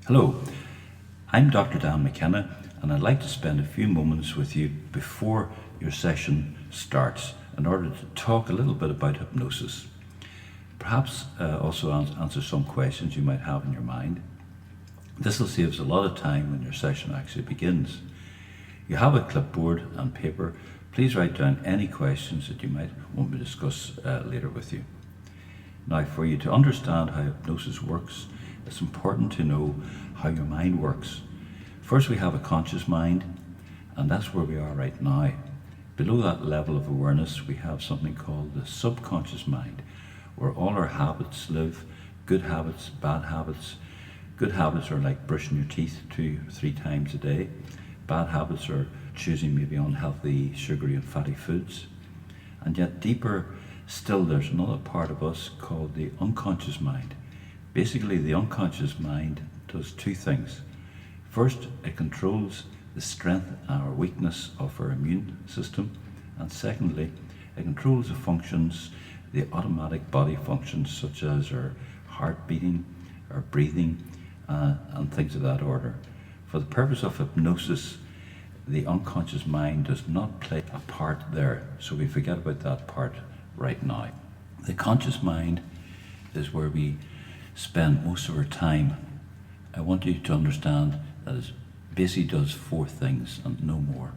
Hello, I'm Dr. Dan McKenna, and I'd like to spend a few moments with you before your session starts in order to talk a little bit about hypnosis. Perhaps also answer some questions you might have in your mind. This will save us a lot of time when your session actually begins. You have a clipboard and paper. Please write down any questions that you might want me to discuss later with you. Now, for you to understand how hypnosis works, it's important to know how your mind works. First, we have a conscious mind, and that's where we are right now. Below that level of awareness, we have something called the subconscious mind, where all our habits live, good habits, bad habits. Good habits are like brushing your teeth 2-3 times a day. Bad habits are choosing maybe unhealthy, sugary and fatty foods. And yet deeper still, there's another part of us called the unconscious mind. Basically, the unconscious mind does two things. First, it controls the strength or weakness of our immune system. And secondly, it controls the functions, the automatic body functions, such as our heart beating, our breathing, and things of that order. For the purpose of hypnosis, the unconscious mind does not play a part there, so we forget about that part right now. The conscious mind is where we spend most of our time. I want you to understand that it basically does 4 things and no more.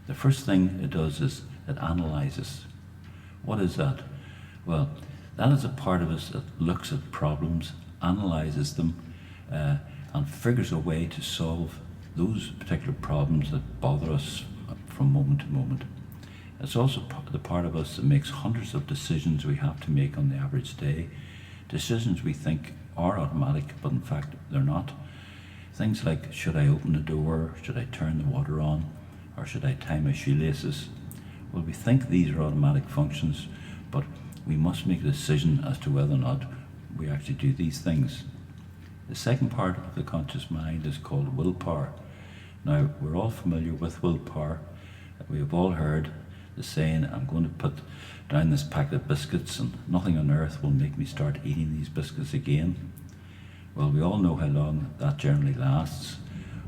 The first thing it does is it analyzes. What is that? Well, that is a part of us that looks at problems, analyzes them, and figures a way to solve those particular problems that bother us from moment to moment. It's also the part of us that makes hundreds of decisions we have to make on the average day. Decisions we think are automatic, but in fact they're not. Things like, should I open the door, should I turn the water on, or should I tie my shoelaces? Well, we think these are automatic functions, but we must make a decision as to whether or not we actually do these things. The second part of the conscious mind is called willpower. Now, we're all familiar with willpower. We have all heard the saying, I'm going to put down this packet of biscuits and nothing on earth will make me start eating these biscuits again. Well, we all know how long that generally lasts.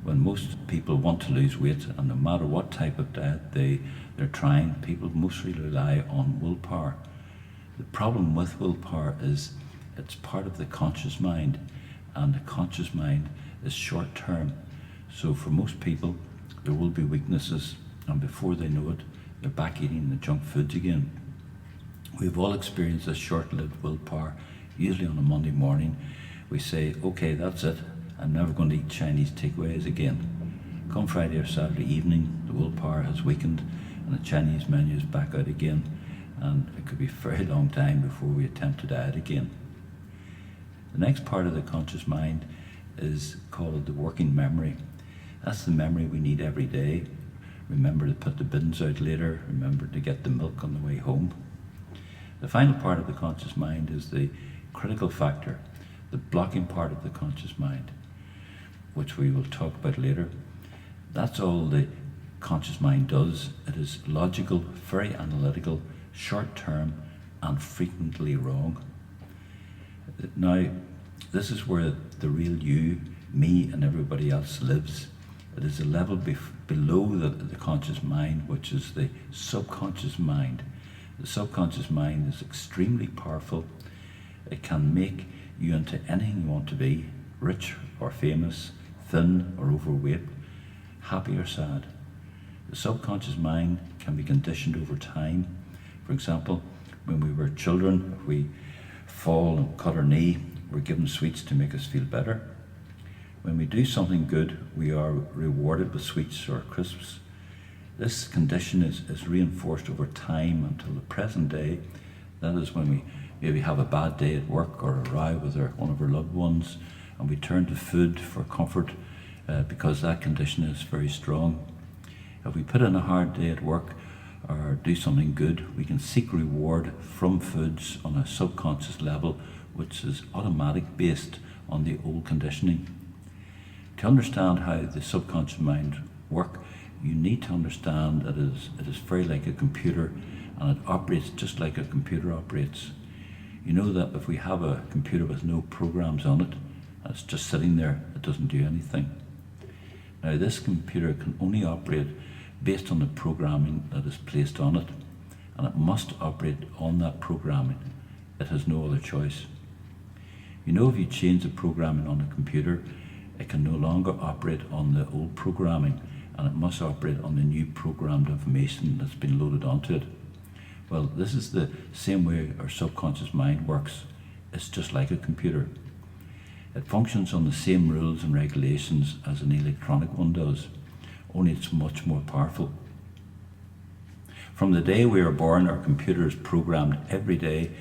When most people want to lose weight, and no matter what type of diet they're trying, people mostly rely on willpower. The problem with willpower is it's part of the conscious mind, and the conscious mind is short term. So for most people, there will be weaknesses, and before they know it, they're back eating the junk foods again. We've all experienced this short-lived willpower. Usually on a Monday morning, we say, okay, that's it. I'm never going to eat Chinese takeaways again. Come Friday or Saturday evening, the willpower has weakened and the Chinese menu is back out again. And it could be a very long time before we attempt to diet again. The next part of the conscious mind is called the working memory. That's the memory we need every day. Remember to put the bins out later. Remember to get the milk on the way home. The final part of the conscious mind is the critical factor, the blocking part of the conscious mind, which we will talk about later. That's all the conscious mind does. It is logical, very analytical, short-term, and frequently wrong. Now, this is where the real you, me, and everybody else lives. It is a level below the conscious mind, which is the subconscious mind. The subconscious mind is extremely powerful. It can make you into anything you want to be, rich or famous, thin or overweight, happy or sad. The subconscious mind can be conditioned over time. For example, when we were children, if we fall and cut our knee, we're given sweets to make us feel better. When we do something good, we are rewarded with sweets or crisps. This condition is reinforced over time until the present day. That is when we maybe have a bad day at work or a row with one of our loved ones, and we turn to food for comfort because that condition is very strong. If we put in a hard day at work or do something good, we can seek reward from foods on a subconscious level, which is automatic based on the old conditioning. To understand how the subconscious mind works, you need to understand that it is very like a computer, and it operates just like a computer operates. You know that if we have a computer with no programs on it, and it's just sitting there, it doesn't do anything. Now this computer can only operate based on the programming that is placed on it, and it must operate on that programming. It has no other choice. You know, if you change the programming on a computer, it can no longer operate on the old programming, and it must operate on the new programmed information that's been loaded onto it. Well, this is the same way our subconscious mind works. It's just like a computer. It functions on the same rules and regulations as an electronic one does, only it's much more powerful. From the day we are born, our computer is programmed every day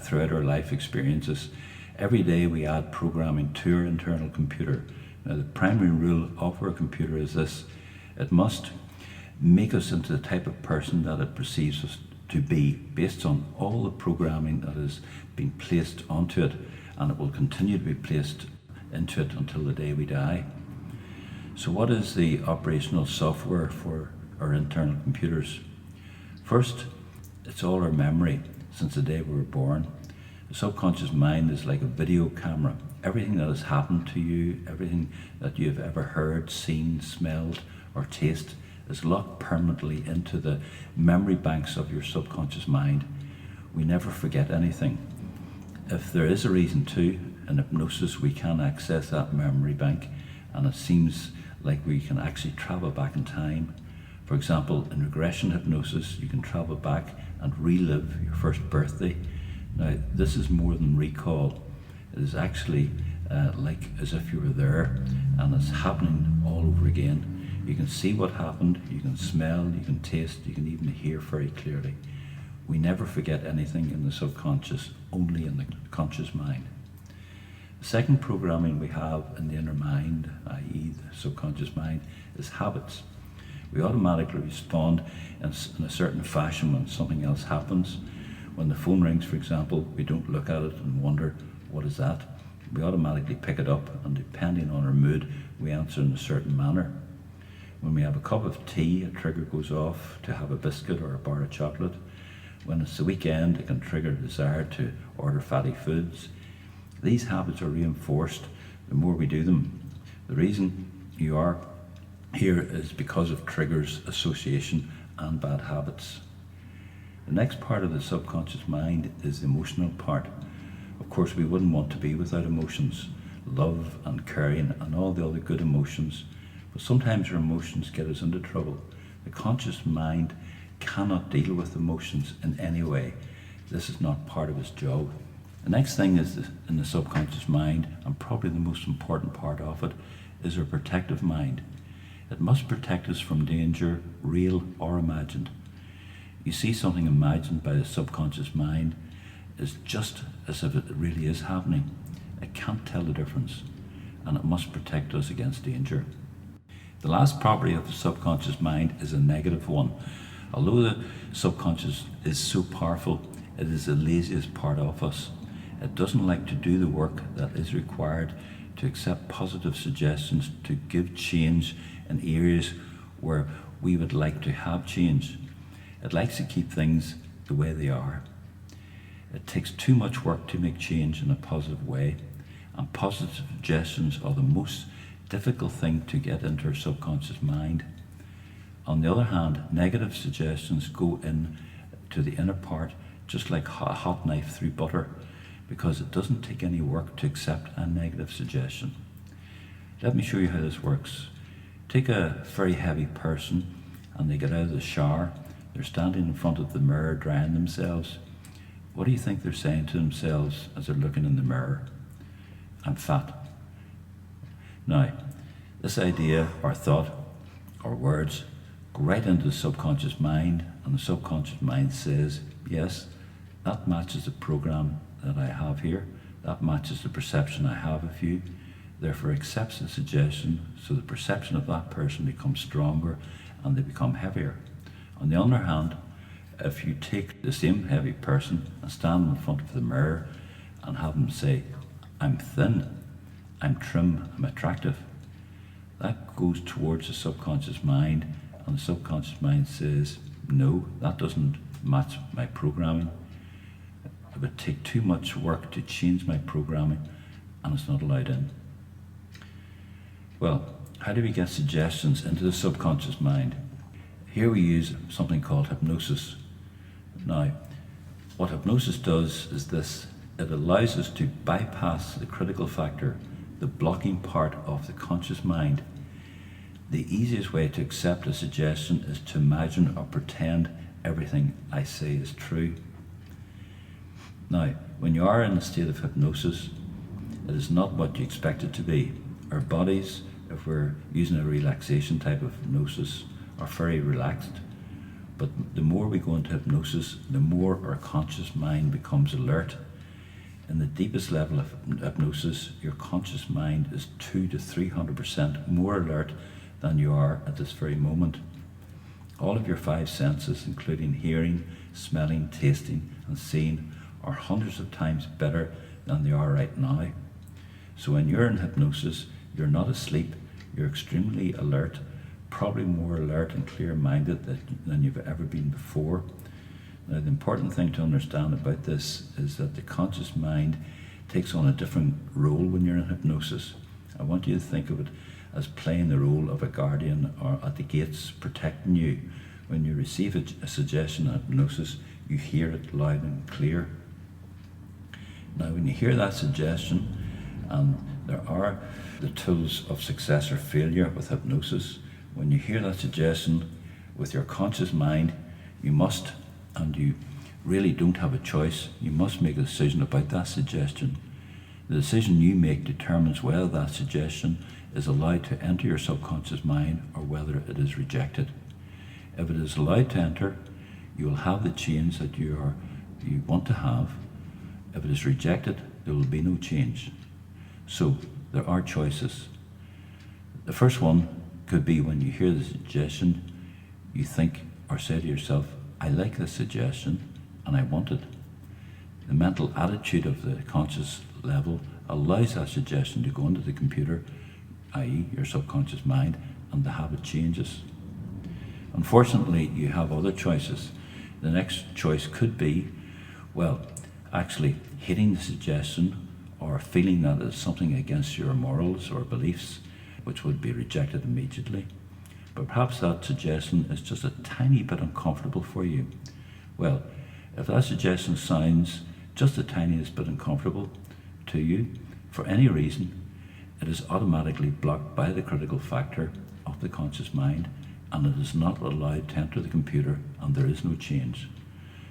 throughout our life experiences. Every day we add programming to our internal computer. Now, the primary rule of our computer is this: it must make us into the type of person that it perceives us to be, based on all the programming that has been placed onto it, and it will continue to be placed into it until the day we die. So what is the operational software for our internal computers? First, it's all our memory since the day we were born. The subconscious mind is like a video camera. Everything that has happened to you, everything that you've ever heard, seen, smelled, or tasted is locked permanently into the memory banks of your subconscious mind. We never forget anything. If there is a reason to, in hypnosis we can access that memory bank, and it seems like we can actually travel back in time. For example, in regression hypnosis, you can travel back and relive your first birthday. Now, this is more than recall. It is actually like as if you were there, and it's happening all over again. You can see what happened, you can smell, you can taste, you can even hear very clearly. We never forget anything in the subconscious, only in the conscious mind. The second programming we have in the inner mind, i.e. the subconscious mind, is habits. We automatically respond in a certain fashion when something else happens. When the phone rings, for example, we don't look at it and wonder, what is that? We automatically pick it up, and depending on our mood, we answer in a certain manner. When we have a cup of tea, a trigger goes off to have a biscuit or a bar of chocolate. When it's the weekend, it can trigger a desire to order fatty foods. These habits are reinforced the more we do them. The reason you are here is because of triggers, association, and bad habits. The next part of the subconscious mind is the emotional part. Of course, we wouldn't want to be without emotions, love and caring and all the other good emotions. But sometimes our emotions get us into trouble. The conscious mind cannot deal with emotions in any way. This is not part of its job. The next thing is in the subconscious mind, and probably the most important part of it, is our protective mind. It must protect us from danger, real or imagined. You see, something imagined by the subconscious mind is just as if it really is happening. It can't tell the difference, and it must protect us against danger. The last property of the subconscious mind is a negative one. Although the subconscious is so powerful, it is the laziest part of us. It doesn't like to do the work that is required to accept positive suggestions, to give change in areas where we would like to have change. It likes to keep things the way they are. It takes too much work to make change in a positive way, and positive suggestions are the most difficult thing to get into our subconscious mind. On the other hand, negative suggestions go in to the inner part just like a hot knife through butter, because it doesn't take any work to accept a negative suggestion. Let me show you how this works. Take a very heavy person and they get out of the shower. They're standing in front of the mirror drying themselves. What do you think they're saying to themselves as they're looking in the mirror? I'm fat. Now, this idea or thought or words go right into the subconscious mind, and the subconscious mind says, yes, that matches the program that I have here, that matches the perception I have of you, therefore accepts the suggestion, so the perception of that person becomes stronger and they become heavier. On the other hand, if you take the same heavy person and stand in front of the mirror and have them say, I'm thin, I'm trim, I'm attractive, that goes towards the subconscious mind, and the subconscious mind says, no, that doesn't match my programming. It would take too much work to change my programming, and it's not allowed in. Well, how do we get suggestions into the subconscious mind? Here we use something called hypnosis. Now, what hypnosis does is this: it allows us to bypass the critical factor, the blocking part of the conscious mind. The easiest way to accept a suggestion is to imagine or pretend everything I say is true. Now, when you are in a state of hypnosis, it is not what you expect it to be. Our bodies, if we're using a relaxation type of hypnosis, are very relaxed. But the more we go into hypnosis, the more our conscious mind becomes alert. In the deepest level of hypnosis, your conscious mind is 200 to 300% more alert than you are at this very moment. All of your 5 senses, including hearing, smelling, tasting, and seeing, are hundreds of times better than they are right now. So when you're in hypnosis, you're not asleep, you're extremely alert, probably more alert and clear-minded than you've ever been before. Now, the important thing to understand about this is that the conscious mind takes on a different role when you're in hypnosis. I want you to think of it as playing the role of a guardian or at the gates protecting you. When you receive a suggestion in hypnosis, you hear it loud and clear. Now, when you hear that suggestion, and there are the tools of success or failure with hypnosis, when you hear that suggestion with your conscious mind, you must, and you really don't have a choice, you must make a decision about that suggestion. The decision you make determines whether that suggestion is allowed to enter your subconscious mind or whether it is rejected. If it is allowed to enter, you will have the change that you want to have. If it is rejected, there will be no change. So there are choices. The first one could be when you hear the suggestion, you think or say to yourself, I like this suggestion and I want it. The mental attitude of the conscious level allows that suggestion to go into the computer, i.e. your subconscious mind, and the habit changes. Unfortunately, you have other choices. The next choice could be, well, actually hating the suggestion or feeling that it's something against your morals or beliefs, which would be rejected immediately. But perhaps that suggestion is just a tiny bit uncomfortable for you. Well, if that suggestion sounds just the tiniest bit uncomfortable to you, for any reason, it is automatically blocked by the critical factor of the conscious mind, and it is not allowed to enter the computer, and there is no change.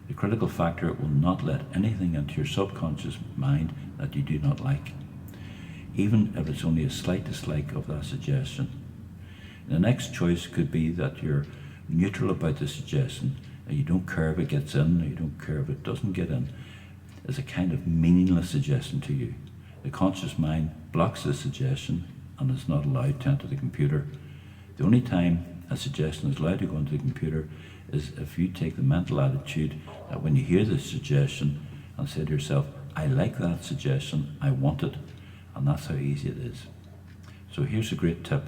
The critical factor will not let anything into your subconscious mind that you do not like, even if it's only a slight dislike of that suggestion. The next choice could be that you're neutral about the suggestion, and you don't care if it gets in, or you don't care if it doesn't get in. It's a kind of meaningless suggestion to you. The conscious mind blocks the suggestion and is not allowed to enter the computer. The only time a suggestion is allowed to go into the computer is if you take the mental attitude that when you hear the suggestion and say to yourself, I like that suggestion, I want it, and that's how easy it is. So here's a great tip.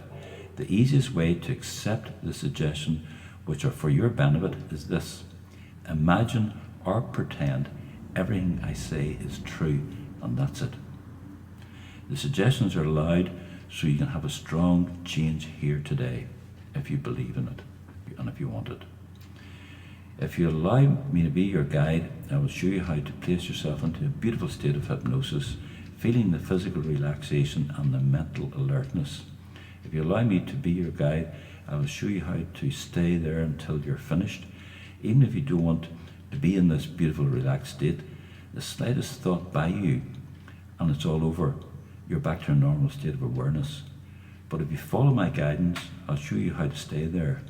The easiest way to accept the suggestion, which are for your benefit, is this: imagine or pretend everything I say is true, and that's it. The suggestions are allowed so you can have a strong change here today, if you believe in it and if you want it. If you allow me to be your guide, I will show you how to place yourself into a beautiful state of hypnosis, feeling the physical relaxation and the mental alertness. If you allow me to be your guide, I will show you how to stay there until you're finished. Even if you don't want to be in this beautiful relaxed state, the slightest thought by you and it's all over, you're back to a normal state of awareness. But if you follow my guidance, I'll show you how to stay there.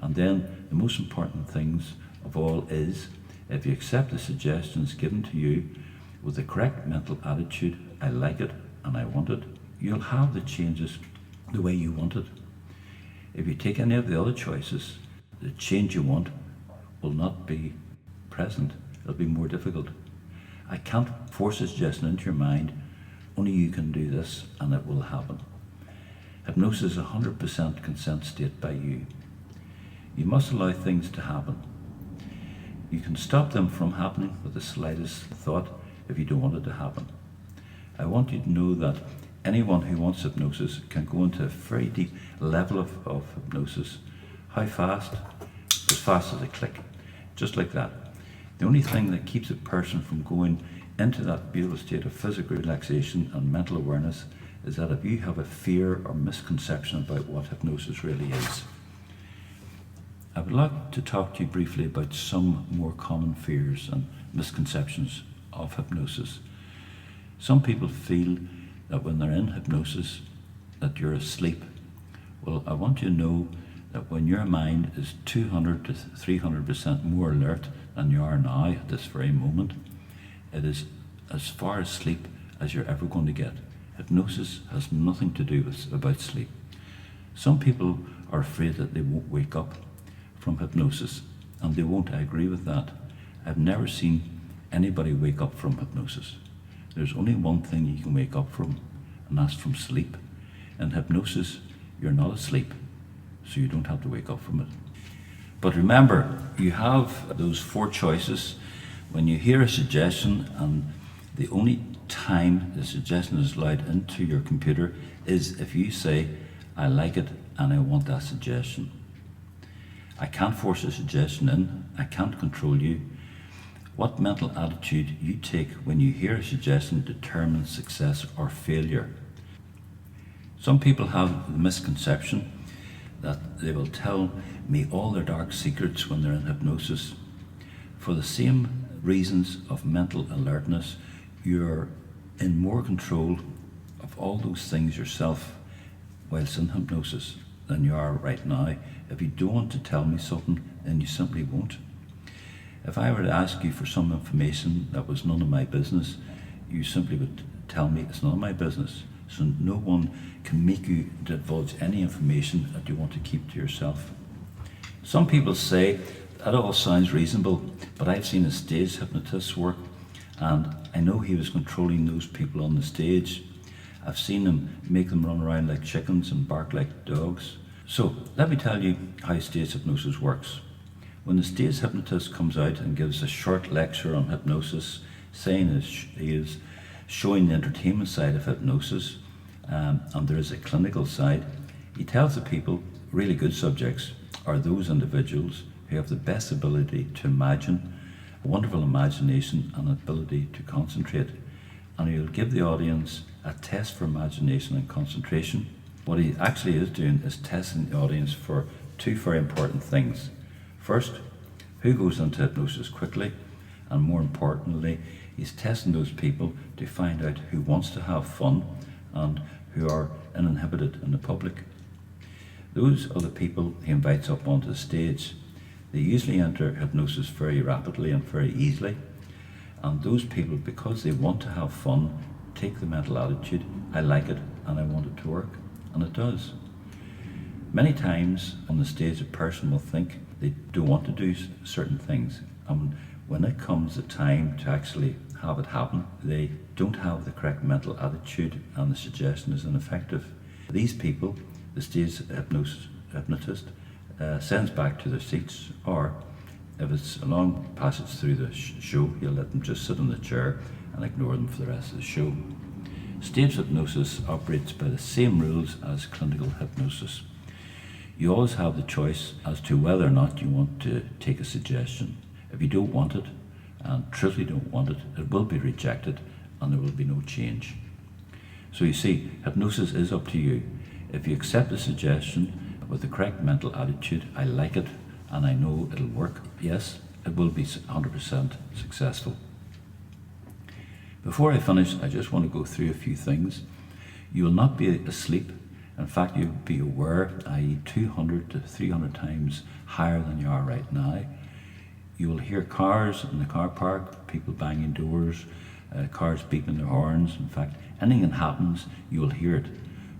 And then the most important things of all is, if you accept the suggestions given to you with the correct mental attitude, I like it and I want it, you'll have the changes the way you want it. If you take any of the other choices, the change you want will not be present. It'll be more difficult. I can't force a suggestion into your mind. Only you can do this and it will happen. Hypnosis is a 100% consent state by you. You must allow things to happen. You can stop them from happening with the slightest thought if you don't want it to happen. I want you to know that anyone who wants hypnosis can go into a very deep level of hypnosis. How fast? As fast as a click, just like that. The only thing that keeps a person from going into that beautiful state of physical relaxation and mental awareness is that if you have a fear or misconception about what hypnosis really is. I would like to talk to you briefly about some more common fears and misconceptions of hypnosis. Some people feel that when they're in hypnosis that you're asleep. Well, I want you to know that when your mind is 200 to 300% more alert than you are now at this very moment, it is as far as sleep as you're ever going to get. Hypnosis has nothing to do about sleep. Some people are afraid that they won't wake up from hypnosis, and they won't. I agree with that. I've never seen anybody wake up from hypnosis. There's only one thing you can wake up from, and that's from sleep. In hypnosis, you're not asleep, so you don't have to wake up from it. But remember, you have those 4 choices. When you hear a suggestion, and the only time the suggestion is allowed into your computer is if you say, I like it and I want that suggestion. I can't force a suggestion in, I can't control you. What mental attitude you take when you hear a suggestion determines success or failure. Some people have the misconception that they will tell me all their dark secrets when they're in hypnosis. For the same reasons of mental alertness, you're in more control of all those things yourself whilst in hypnosis than you are right now. If you don't want to tell me something, then you simply won't. If I were to ask you for some information that was none of my business, you simply would tell me it's none of my business. So no one can make you divulge any information that you want to keep to yourself. Some people say that all sounds reasonable, but I've seen a stage hypnotist work, and I know he was controlling those people on the stage. I've seen him make them run around like chickens and bark like dogs. So let me tell you how stage hypnosis works. When the stage hypnotist comes out and gives a short lecture on hypnosis, saying he is showing the entertainment side of hypnosis, and there is a clinical side, he tells the people really good subjects are those individuals who have the best ability to imagine, a wonderful imagination and ability to concentrate. And he'll give the audience a test for imagination and concentration. What he actually is doing is testing the audience for 2 very important things. First, who goes into hypnosis quickly, and more importantly, he's testing those people to find out who wants to have fun and who are uninhibited in the public. Those are the people he invites up onto the stage. They usually enter hypnosis very rapidly and very easily, and those people, because they want to have fun, take the mental attitude, I like it and I want it to work, and it does. Many times on the stage a person will think they don't want to do certain things, and when it comes the time to actually have it happen, they don't have the correct mental attitude and the suggestion is ineffective. These people, the stage hypnotist sends back to their seats, or if it's a long passage through the show, he'll let them just sit in the chair and ignore them for the rest of the show. Stage hypnosis operates by the same rules as clinical hypnosis. You always have the choice as to whether or not you want to take a suggestion. If you don't want it, and truly don't want it, it will be rejected and there will be no change. So you see, hypnosis is up to you. If you accept the suggestion with the correct mental attitude, I like it and I know it'll work, yes, it will be 100% successful. Before I finish, I just want to go through a few things. You will not be asleep. In fact, you'll be aware, i.e. 200 to 300 times higher than you are right now. You will hear cars in the car park, people banging doors, cars beeping their horns. In fact, anything that happens, you will hear it,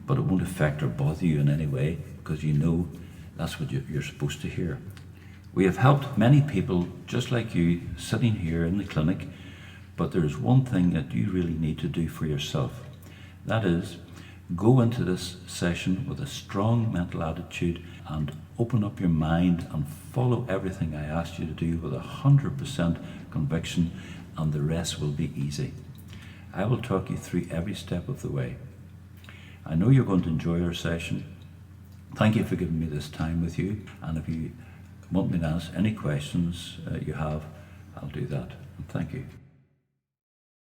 but it won't affect or bother you in any way because you know that's what you're supposed to hear. We have helped many people just like you sitting here in the clinic, but there's one thing that you really need to do for yourself. That is, go into this session with a strong mental attitude and open up your mind and follow everything I asked you to do with 100% conviction, and the rest will be easy. I will talk you through every step of the way. I know you're going to enjoy our session. Thank you for giving me this time with you, and if you want me to answer any questions you have, I'll do that. And thank you.